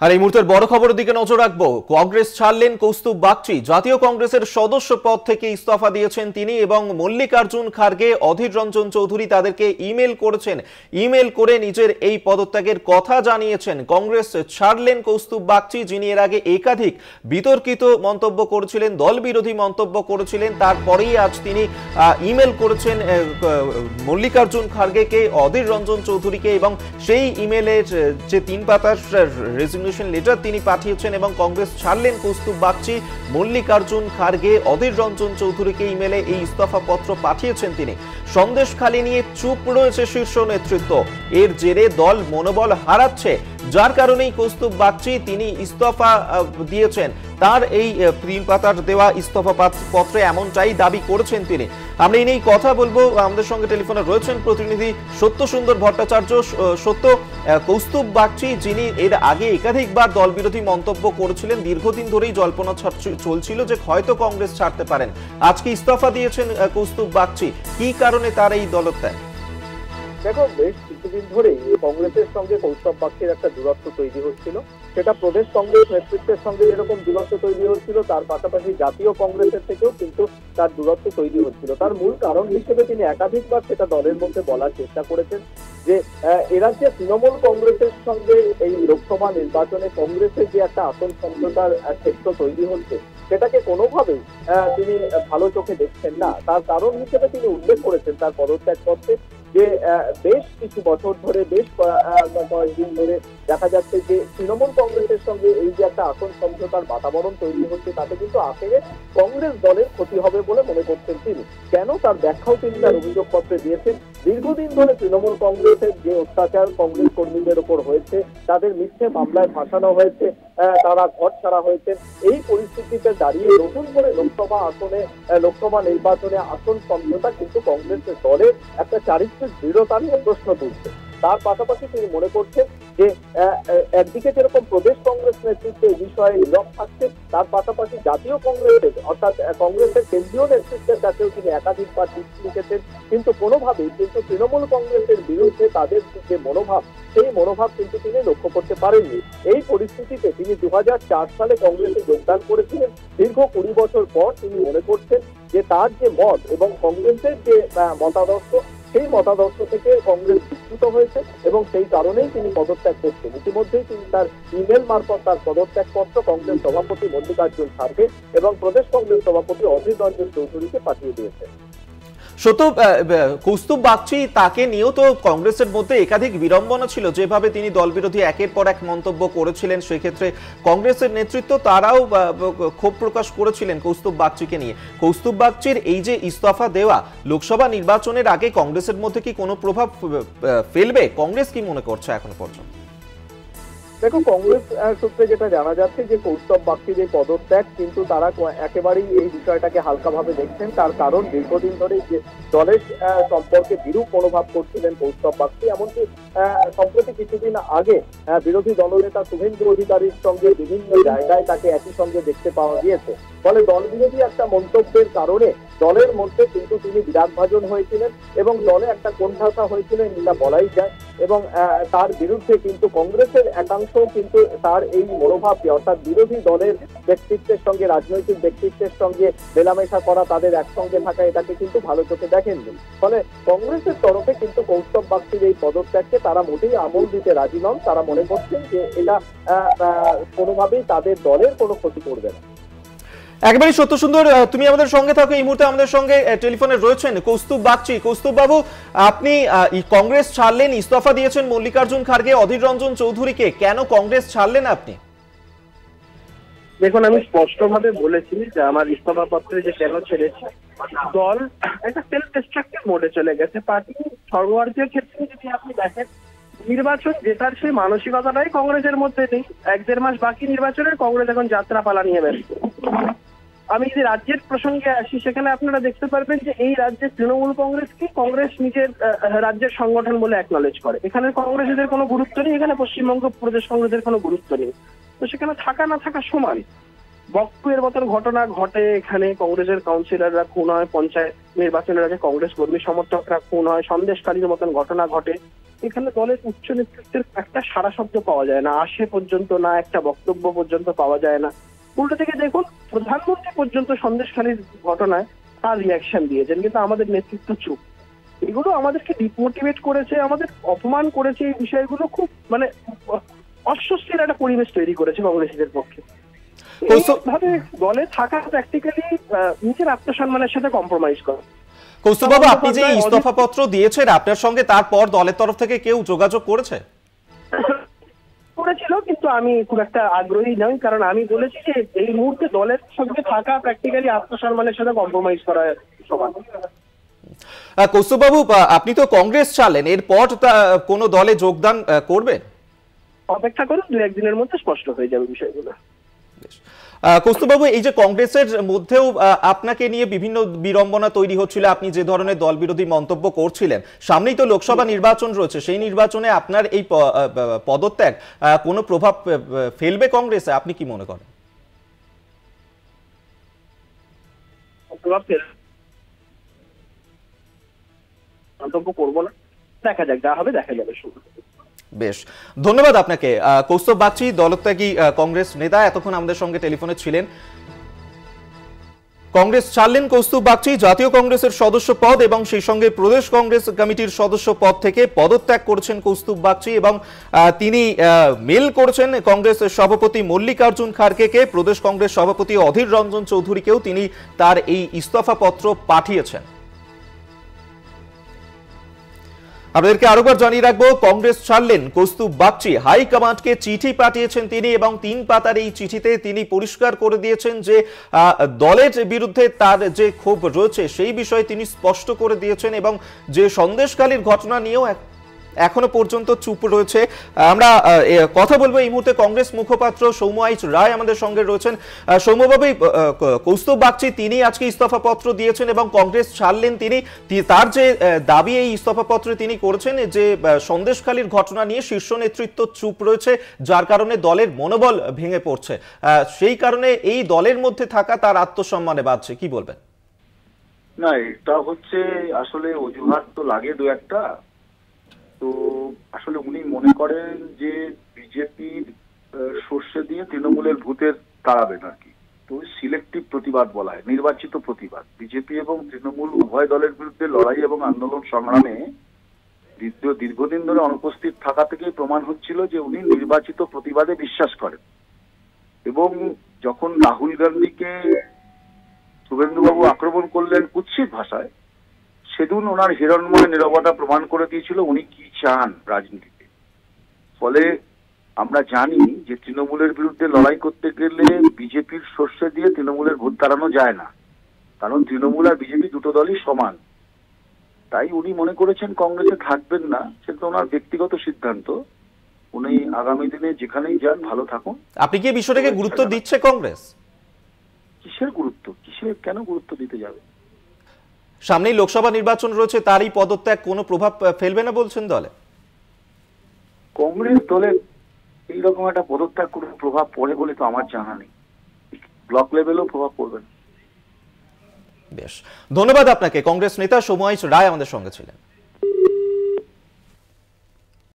আর এই মুহূর্তের বড় খবরের দিকে নজর রাখবো। কংগ্রেস ছাড়লেন কৌস্তুভ বাগচি। জাতীয় কংগ্রেসের সদস্য পদ থেকে ইস্তফা দিয়েছেন তিনি এবং মল্লিকার্জুন খার্গে, অধীর রঞ্জন চৌধুরী তাদেরকে ইমেল করেছেন। ইমেল করে নিজের এই পদত্যাগের কথা জানিয়েছেন। কংগ্রেস ছাড়লেন কৌস্তুভ বাগচি, যিনি এর আগে একাধিক বিতর্কিত মন্তব্য করেছিলেন, দল বিরোধী মন্তব্য করেছিলেন। তারপরেই আজ তিনি ইমেল করেছেন মল্লিকার্জুন খার্গেকে, অধীর রঞ্জন চৌধুরীকে, এবং সেই ইমেলের যে 3 পাতার রেজিগনেশন লেটার তিনি পাঠিয়েছেন এবং কংগ্রেস ছাড়লেন কৌস্তুভ বাগচি, মল্লিকার্জুন খার্গে, অধীর রঞ্জন চৌধুরীকে ইমেলে এই ইস্তফা পত্র পাঠিয়েছেন তিনি। সন্দেশখালি নিয়ে চুপ রয়েছে শীর্ষ নেতৃত্ব। এর জেরে দল মনোবল হারাচ্ছে, যার কারণেই কৌস্তুভ বাগচি তিনি ইস্তফা দিয়েছেন। তার এই 3 পাতার দেওয়া ইস্তফা পত্রে এমনটাই দাবি করেছেন তিনি। আমরা এই নিয়ে কথা বলবো। আমাদের সঙ্গে টেলিফোনে রয়েছেন প্রতিনিধি সত্য সুন্দর ভট্টাচার্য। সত্য, কৌস্তুভ বাগচি যিনি এর আগে একাধিকবার দল বিরোধী মন্তব্য করেছিলেন, দীর্ঘদিন ধরেই জল্পনা চলছিল যে হয়তো কংগ্রেস ছাড়তে পারেন, আজকে ইস্তফা দিয়েছেন কৌস্তুভ বাগচি। কি কারণে তার এই দলত্যাগ? দেখো, বেশ কিছুদিন ধরেই কংগ্রেসের সঙ্গে কৌস্তুভ বাগচির একটা দূরত্ব তৈরি হচ্ছিল। সেটা প্রদেশ কংগ্রেস নেতৃত্বের সঙ্গে যেরকম দূরত্ব তৈরি হচ্ছিল, তার পাশাপাশি জাতীয় কংগ্রেসের থেকেও কিন্তু তার দূরত্ব তৈরি হচ্ছিল। তার মূল কারণ হিসেবে তিনি একাধিকবার সেটা দলের মধ্যে বলার চেষ্টা করেছেন যে এরাজ্যে তৃণমূল কংগ্রেসের সঙ্গে এই লোকসভা নির্বাচনে কংগ্রেসের যে একটা আসন সমঝোতার ক্ষেত্র তৈরি হচ্ছে, সেটাকে কোনোভাবেই তিনি ভালো চোখে দেখছেন না। তার কারণ হিসেবে তিনি উল্লেখ করেছেন তার পদত্যাগ পত্রে যে বেশ কিছু বছর ধরে, বেশ কয়েকদিন ধরে দেখা যাচ্ছে যে তৃণমূল কংগ্রেসের সঙ্গে এই যে একটা আসন সমঝোতার বাতাবরণ তৈরি হচ্ছে, তাতে কিন্তু আসলে কংগ্রেস দলের ক্ষতি হবে বলে মনে করছেন তিনি। কেন, তার ব্যাখ্যাও তিনি তার অভিযোগ পত্রে দিয়েছেন। দীর্ঘদিন ধরে তৃণমূল কংগ্রেসের যে অত্যাচার কংগ্রেস কর্মীদের ওপর হয়েছে, তাদের মিথ্যে মামলায় ফাঁসানো হয়েছে, তারা ঘর ছাড়া হয়েছেন। এই পরিস্থিতিতে দাঁড়িয়ে নতুন করে লোকসভা নির্বাচনে আসন সমঝোতা কিন্তু কংগ্রেসের দলের একটা চারিত্রিক দৃঢ়তা নিয়ে প্রশ্ন তুলছে। তার পাশাপাশি তিনি মনে করছেন যে একদিকে যেরকম প্রদেশ কংগ্রেস নেতৃত্ব এই বিষয়ে নীরব থাকছে, তার পাশাপাশি জাতীয় কংগ্রেসের অর্থাৎ কংগ্রেসের কেন্দ্রীয় নেতৃত্বের কাছেও তিনি একাধিকবার চিঠি লিখেছেন, কিন্তু কোনোভাবেই কিন্তু তৃণমূল কংগ্রেসের বিরুদ্ধে তাদের যে মনোভাব, সেই মনোভাব কিন্তু তিনি লক্ষ্য করতে পারেননি। এই পরিস্থিতিতে তিনি 2004 সালে কংগ্রেসে যোগদান করেছিলেন। দীর্ঘ 20 বছর পর তিনি মনে করছেন যে তার যে মত এবং কংগ্রেসের যে মতাদর্শ, সেই মতাদর্শ থেকে কংগ্রেস বিচ্যুত হয়েছে এবং সেই কারণেই তিনি পদত্যাগ করছেন। ইতিমধ্যেই তিনি তার ইমেল মারফত তার পদত্যাগ পত্র কংগ্রেস সভাপতি মল্লিকার্জুন খার্গে এবং প্রদেশ কংগ্রেস সভাপতি অধীর রঞ্জন চৌধুরীকে পাঠিয়ে দিয়েছেন। সত্য, কৌস্তুভ বাগচি তাকে নিয়েও তো কংগ্রেসের মধ্যে একাধিক বিড়ম্বনা ছিল, যেভাবে তিনি দল বিরোধী একের পর এক মন্তব্য করেছিলেন। সেক্ষেত্রে কংগ্রেসের নেতৃত্ব তারাও ক্ষোভ প্রকাশ করেছিলেন কৌস্তুভ বাগচিকে নিয়ে। কৌস্তুভ বাগচির এই যে ইস্তফা দেওয়া লোকসভা নির্বাচনের আগে কংগ্রেসের মধ্যে কি কোনো প্রভাব ফেলবে? কংগ্রেস কি মনে করছে এখনো পর্যন্ত? দেখো, কংগ্রেস সূত্রে যেটা জানা যাচ্ছে যে কৌস্তুভ বাগচির এই পদত্যাগ কিন্তু তারা একেবারেই এই বিষয়টাকে হালকাভাবে দেখছেন। তার কারণ দীর্ঘদিন ধরে যে দলের সম্পর্কে বিরূপ মনোভাব করছিলেন কৌস্তুভ বাগচি। এমনকি সম্প্রতি কিছুদিন আগে বিরোধী দলনেতা শুভেন্দু অধিকারীর সঙ্গে বিভিন্ন জায়গায় তাকে একই সঙ্গে দেখতে পাওয়া গিয়েছে। ফলে দল বিরোধী একটা মন্তব্যের কারণে দলের মধ্যে কিন্তু তিনি বিরাগভাজন হয়েছিলেন এবং দলে একটা কোণঠাসা হয়েছিলেন, এটা বলাই যায়। এবং তার বিরুদ্ধে কিন্তু কংগ্রেসের একাংশ কিন্তু তার এই মনোভাবকে, অর্থাৎ বিরোধী দলের ব্যক্তিত্বের সঙ্গে, রাজনৈতিক ব্যক্তিত্বের সঙ্গে মেলামেশা করা, তাদের একসঙ্গে থাকা, এটাকে কিন্তু ভালো চোখে দেখেননি। ফলে কংগ্রেসের তরফে কিন্তু কৌস্তুভ বাগচির এই পদত্যাগকে তারা মোটেই আমল দিতে রাজি নন। তারা মনে করছেন যে এটা কোনোভাবেই তাদের দলের কোনো ক্ষতি করবে না। একেবারে সত্য সুন্দর, তুমি আমাদের সঙ্গে থাকো। এই মুহূর্তে আমাদের সঙ্গে টেলিফোনে রয়েছেন কৌস্তুভ বাগচি। কৌস্তুভ বাবু, আপনি কংগ্রেস ছাড়লেন, ইস্তফা দিয়েছেন মল্লিকার্জুন খার্গে, অধীর রঞ্জন চৌধুরীকে, কেন কংগ্রেস ছাড়লেন আপনি? দেখুন, আমি স্পষ্টভাবে বলেছি যে আমার ইস্তফা পত্রে যে কেন ছেড়েছি, দল একটা সেলফ ডিস্ট্রাকটিভ মোডে চলে গেছে। পার্টি সর্বভারতীয় ক্ষেত্রে যদি আপনি দেখেন, নির্বাচন জেতার সেই মানসিকতাটাই কংগ্রেসের মধ্যে নেই। 1-1.5 মাস বাকি নির্বাচনের, কংগ্রেস এখন যাত্রাপালা নিয়ে ব্যস্ত। আমি যদি রাজ্যের প্রসঙ্গে আসি, সেখানে আপনারা দেখতে পারবেন যে এই রাজ্যে তৃণমূল কংগ্রেসকে কংগ্রেস নিজের রাজ্যের সংগঠন বলে অ্যাকনলেজ করে। এখানে কংগ্রেসের কোনো গুরুত্ব নেই, এখানে পশ্চিমবঙ্গ প্রদেশ কংগ্রেসের কোনো গুরুত্ব নেই। তো সেখানে থাকা না থাকা সমান। বকপুরের মতন ঘটনা ঘটে, এখানে কংগ্রেসের কাউন্সিলররা খুন হয়, পঞ্চায়েত নির্বাচনের আগে কংগ্রেস কর্মী সমর্থকরা খুন হয়, সন্দেশকারীর মতন ঘটনা ঘটে। এখানে দলের উচ্চ নেতৃত্বের একটা সারা শব্দ পাওয়া যায় না, আসে পর্যন্ত না, একটা বক্তব্য পর্যন্ত পাওয়া যায় না। উল্টো থেকে দেখুন, প্রধানমন্ত্রী পর্যন্ত সন্দেশখালীর ঘটনায় তার রিয়াকশন দিয়েছেন, কিন্তু আমাদের নেতৃত্ব চুপ। এগুলো আমাদেরকে ডিমোটিভেট করেছে, আমাদের অপমান করেছে। এই বিষয়গুলো খুব মানে অস্বস্তির একটা পরিবেশ তৈরি করেছে কংগ্রেসীদের পক্ষে। এইভাবে দলে থাকা প্র্যাকটিক্যালি নিজের আত্মসম্মানের সাথে কম্প্রোমাইজ করা। কৌস্তববাবু, আপনি যে ইস্তফা পত্র দিয়েছেন, আপনার সঙ্গে তারপর দলের তরফ থেকে কেউ যোগাযোগ করেছিল, কিন্তু আমি খুব একটা আগ্রহী নই, কারণ আমি বলেছি যে এই মুহূর্তে দলের সঙ্গে থাকা প্র্যাকটিক্যালি আত্মসম্মানের সাথে কম্প্রোমাইজ করা সমান। কৌস্তববাবু, আপনি তো কংগ্রেস চালেন, এরপর কোনো দলে যোগদান করবেন? অপেক্ষা করুন, 2-1 দিনের মধ্যে স্পষ্ট হয়ে যাবে বিষয়গুলো। কৌস্তববাবু, এই যে কংগ্রেসের মধ্যেও আপনাকে নিয়ে বিভিন্ন বিড়ম্বনা তৈরি হচ্ছিল, আপনি যে ধরনের দল বিরোধী মন্তব্য করছিলেন, সামনেই তো লোকসভা নির্বাচন রয়েছে, সেই নির্বাচনে আপনার এই পদত্যাগ কোনো প্রভাব ফেলবে কংগ্রেসে, আপনি কি মনে করেন? মন্তব্য করবো না, দেখা যাক, যা হবে দেখা যাবে। বেশ, ধন্যবাদ আপনাকে। কৌস্তব বাগচি, দলত্যাগী কংগ্রেস নেতা, এতক্ষণ আমাদের সঙ্গে টেলিফোনে ছিলেন। কংগ্রেস ছাড়লেন কৌস্তব বাগচি, জাতীয় কংগ্রেসের সদস্য পদ এবং সেই সঙ্গে প্রদেশ কংগ্রেস কমিটির সদস্য পদ থেকে পদত্যাগ করেছেন কৌস্তব বাগচি, এবং তিনি মেল করেছেন কংগ্রেসের সভাপতি মল্লিকার্জুন খাড়গেকে, প্রদেশ কংগ্রেস সভাপতি অধীর রঞ্জন চৌধুরীকেও তিনি তার এই ইস্তফা পত্র পাঠিয়েছেন। আপনাদেরকে আরেকবার জানিয়ে রাখবো, কংগ্রেস ছাড়লেন কৌস্তব বাগচি, হাইকমান্ডকে চিঠি পাঠিয়েছেন তিনি, এবং 3 পাতার এই চিঠিতে তিনি পরিষ্কার করে দিয়েছেন যে দলের বিরুদ্ধে তার যে ক্ষোভ রয়েছে সেই বিষয়ে তিনি স্পষ্ট করে দিয়েছেন, এবং যে সন্দেশখালীর ঘটনা নিয়েও এখনো পর্যন্ত চুপ রয়েছে। আমরা কথা বলবো এই মুহূর্তে কংগ্রেস মুখপাত্র সৌম্য রায় আমাদের সঙ্গে রয়েছেন। সৌম্যবাবু, কৌস্তব বাগচি তিনি আজকে ইস্তফা পত্র দিয়েছেন এবং কংগ্রেস ছাড়লেন তিনি, তার যে দাবি এই ইস্তফা পত্রে তিনি করেছেন যে সন্দেশখালীর ঘটনা নিয়ে শীর্ষ নেতৃত্ব চুপ রয়েছে, যার কারণে দলের মনোবল ভেঙে পড়ছে, সেই কারণে এই দলের মধ্যে থাকা তার আত্মসম্মানে বাধছে, কি বলবেন? না, এটা হচ্ছে আসলে অজুহাত তো লাগে 2-1টা। তো আসলে উনি মনে করেন যে বিজেপির সর্ষে দিয়ে তৃণমূলের ভূতের তাড়াবেন আর কি। তো সিলেক্টিভ প্রতিবাদ বলা হয়, নির্বাচিত প্রতিবাদ। বিজেপি এবং তৃণমূল উভয় দলের বিরুদ্ধে লড়াই এবং আন্দোলন সংগ্রামে দীর্ঘদিন ধরে অনুপস্থিত থাকা থেকেই প্রমাণ হচ্ছিল যে উনি নির্বাচিত প্রতিবাদে বিশ্বাস করেন। এবং যখন রাহুল গান্ধীকে শুভেন্দুবাবু আক্রমণ করলেন কুৎসিত ভাষায়, সেদিন ওনার হিরণময় নীরবতা প্রমাণ করে দিয়েছিল উনি কি চান রাজনীতিতে। ফলে আমরা জানি যে তৃণমূলের বিরুদ্ধে লড়াই করতে গেলে বিজেপির সর্ষে দিয়ে তৃণমূলের ভোট তাড়ানো যায় না, কারণ তৃণমূল আর বিজেপি দুটো দলই সমান। তাই উনি মনে করেছেন কংগ্রেসে থাকবেন না, সেটা ওনার ব্যক্তিগত সিদ্ধান্ত। উনি আগামী দিনে যেখানেই যান ভালো থাকুন। আপনি কি বিষয়টাকে গুরুত্ব দিচ্ছে কংগ্রেস? কিসের গুরুত্ব, কেন গুরুত্ব দিতে যাবে? সামনেই লোকসভা নির্বাচন রয়েছে, তারই পদত্যাগ কোনো প্রভাব ফেলবে না বলছেন দলে? কংগ্রেস দলে এইরকম একটা পদত্যাগ কোনো প্রভাব পড়ে বলে তো আমার জানা নেই। ব্লক লেভেলেও প্রভাব পড়বে না। বেশ, ধন্যবাদ আপনাকে। কংগ্রেস নেতা সৌম্য রায় আমাদের সঙ্গে ছিলেন।